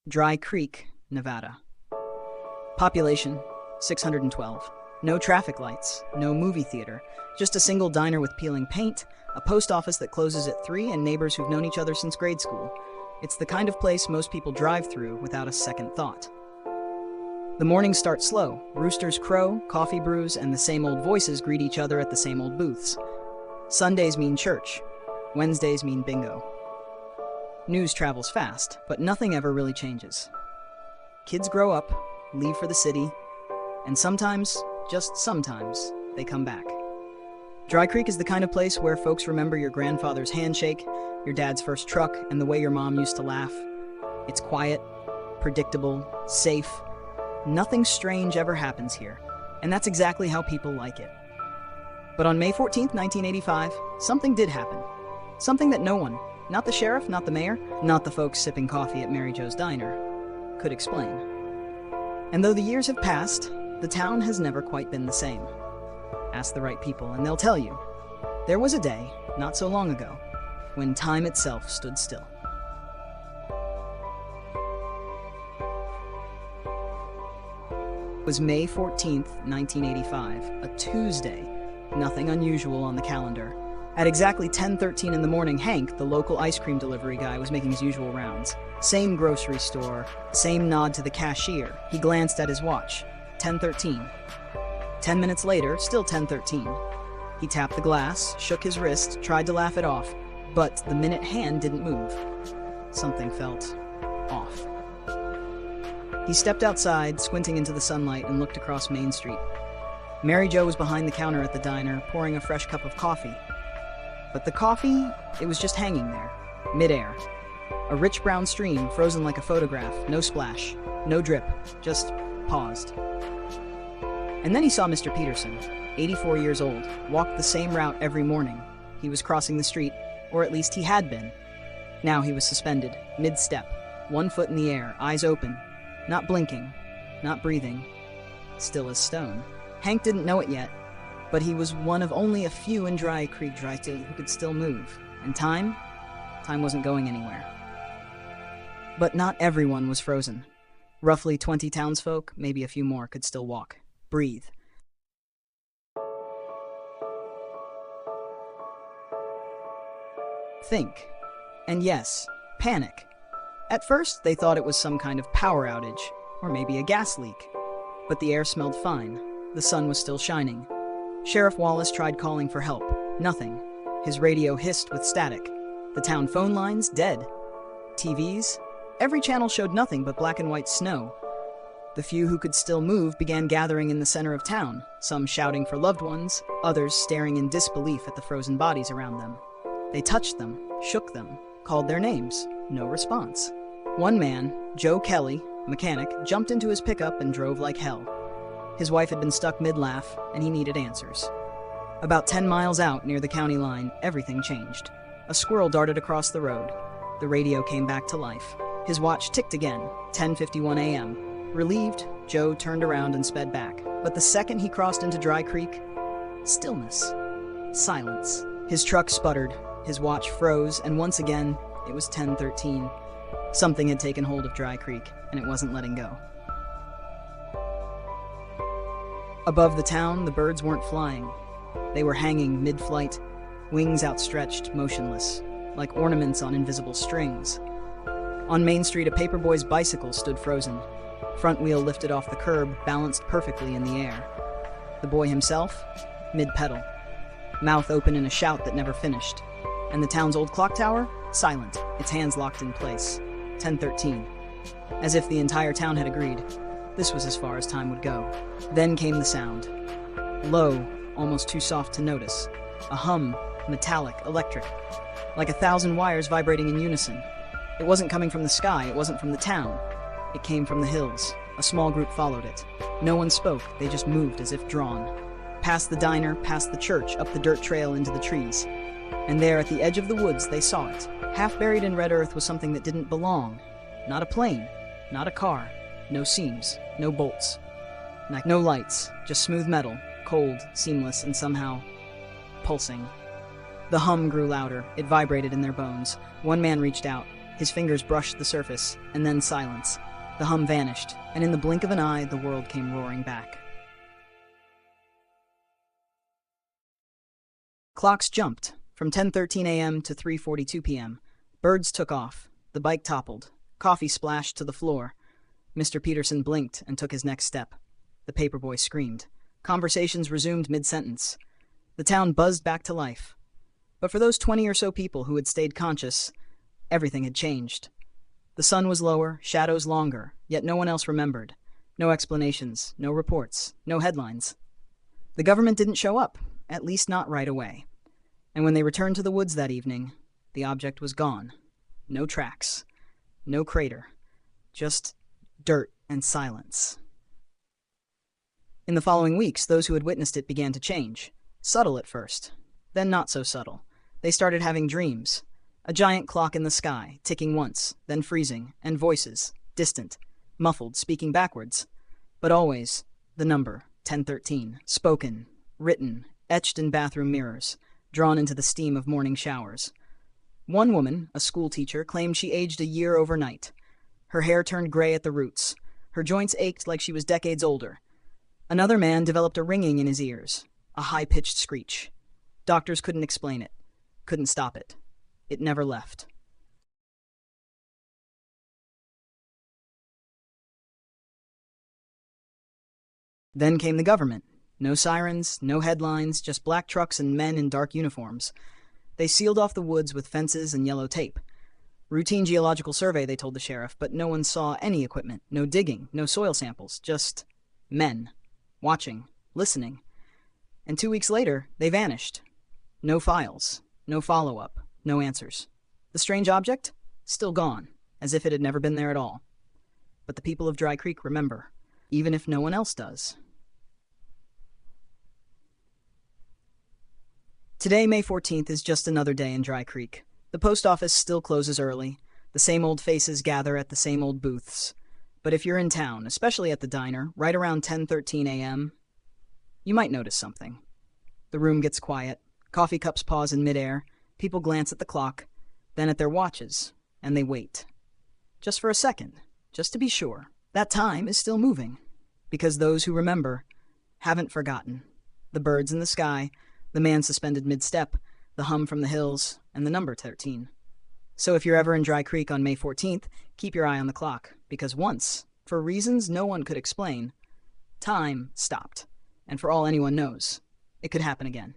Dry Creek, Nevada. Population, 612. No traffic lights, no movie theater, just a single diner with peeling paint, a post office that closes at 3, and neighbors who've known each other since grade school. It's the kind of place most people drive through without a second thought. The mornings start slow. Roosters crow, coffee brews, and the same old voices greet each other at the same old booths. Sundays mean church. Wednesdays mean bingo. News travels fast, but nothing ever really changes. Kids grow up, leave for the city, and sometimes, just sometimes, they come back. Dry Creek is the kind of place where folks remember your grandfather's handshake, your dad's first truck, and the way your mom used to laugh. It's quiet, predictable, safe. Nothing strange ever happens here, and that's exactly how people like it. But on May 14th, 1985, something did happen. Something that no one, not the sheriff, not the mayor, not the folks sipping coffee at Mary Jo's Diner, could explain. And though the years have passed, the town has never quite been the same. Ask the right people and they'll tell you. There was a day, not so long ago, when time itself stood still. It was May 14th, 1985, a Tuesday. Nothing unusual on the calendar. At exactly 10:13 in the morning, Hank, the local ice cream delivery guy, was making his usual rounds. Same grocery store, same nod to the cashier. He glanced at his watch. 10:13. 10 minutes later, still 10:13. He tapped the glass, shook his wrist, tried to laugh it off, but the minute hand didn't move. Something felt off. He stepped outside, squinting into the sunlight, and looked across Main Street. Mary Jo was behind the counter at the diner, pouring a fresh cup of coffee. But the coffee, it was just hanging there, midair. A rich brown stream, frozen like a photograph, no splash, no drip, just paused. And then he saw Mr. Peterson, 84 years old, walk the same route every morning. He was crossing the street, or at least he had been. Now he was suspended, mid-step, one foot in the air, eyes open, not blinking, not breathing, still as stone. Hank didn't know it yet, but he was one of only a few in Dry Creek who could still move. And time wasn't going anywhere. But not everyone was frozen. Roughly 20 townsfolk, maybe a few more, could still walk, breathe. Think. And yes, panic. At first, they thought it was some kind of power outage, or maybe a gas leak. But the air smelled fine. The sun was still shining. Sheriff Wallace tried calling for help. Nothing. His radio hissed with static. The town phone lines, dead. TVs? Every channel showed nothing but black and white snow. The few who could still move began gathering in the center of town, some shouting for loved ones, others staring in disbelief at the frozen bodies around them. They touched them, shook them, called their names. No response. One man, Joe Kelly, mechanic, jumped into his pickup and drove like hell. His wife had been stuck mid-laugh, and he needed answers. About 10 miles out, near the county line, everything changed. A squirrel darted across the road. The radio came back to life. His watch ticked again, 10:51 a.m. Relieved, Joe turned around and sped back. But the second he crossed into Dry Creek, stillness. Silence. His truck sputtered, his watch froze, and once again, it was 10:13. Something had taken hold of Dry Creek, and it wasn't letting go. Above the town, the birds weren't flying. They were hanging mid-flight, wings outstretched, motionless, like ornaments on invisible strings. On Main Street, a paperboy's bicycle stood frozen. Front wheel lifted off the curb, balanced perfectly in the air. The boy himself, mid-pedal, mouth open in a shout that never finished. And the town's old clock tower, silent, its hands locked in place. 10:13. As if the entire town had agreed. This was as far as time would go. Then came the sound. Low, almost too soft to notice. A hum, metallic, electric. Like 1,000 wires vibrating in unison. It wasn't coming from the sky, it wasn't from the town. It came from the hills. A small group followed it. No one spoke, they just moved as if drawn. Past the diner, past the church, up the dirt trail into the trees. And there at the edge of the woods they saw it. Half buried in red earth was something that didn't belong. Not a plane, not a car. No seams, no bolts, no lights, just smooth metal, cold, seamless, and somehow pulsing. The hum grew louder. It vibrated in their bones. One man reached out. His fingers brushed the surface, and then silence. The hum vanished, and in the blink of an eye, the world came roaring back. Clocks jumped, from 10:13 a.m. to 3:42 p.m. Birds took off. The bike toppled. Coffee splashed to the floor. Mr. Peterson blinked and took his next step. The paperboy screamed. Conversations resumed mid-sentence. The town buzzed back to life. But for those 20 or so people who had stayed conscious, everything had changed. The sun was lower, shadows longer, yet no one else remembered. No explanations, no reports, no headlines. The government didn't show up, at least not right away. And when they returned to the woods that evening, the object was gone. No tracks, no crater, just dirt and silence. In the following weeks, those who had witnessed it began to change. Subtle at first, then not so subtle. They started having dreams. A giant clock in the sky, ticking once, then freezing, and voices, distant, muffled, speaking backwards. But always, the number, 1013, spoken, written, etched in bathroom mirrors, drawn into the steam of morning showers. One woman, a school teacher, claimed she aged a year overnight. Her hair turned gray at the roots. Her joints ached like she was decades older. Another man developed a ringing in his ears, a high-pitched screech. Doctors couldn't explain it, couldn't stop it. It never left. Then came the government. No sirens, no headlines, just black trucks and men in dark uniforms. They sealed off the woods with fences and yellow tape. Routine geological survey, they told the sheriff, but no one saw any equipment, no digging, no soil samples, just men, watching, listening. And 2 weeks later, they vanished. No files, no follow-up, no answers. The strange object? Still gone, as if it had never been there at all. But the people of Dry Creek remember, even if no one else does. Today, May 14th, is just another day in Dry Creek. The post office still closes early. The same old faces gather at the same old booths. But if you're in town, especially at the diner, right around 10:13 a.m., you might notice something. The room gets quiet. Coffee cups pause in midair. People glance at the clock, then at their watches, and they wait. Just for a second, just to be sure. That time is still moving, because those who remember haven't forgotten. The birds in the sky, the man suspended mid-step, the hum from the hills, and the number 13. So if you're ever in Dry Creek on May 14th, keep your eye on the clock, because once, for reasons no one could explain, time stopped. And for all anyone knows, it could happen again.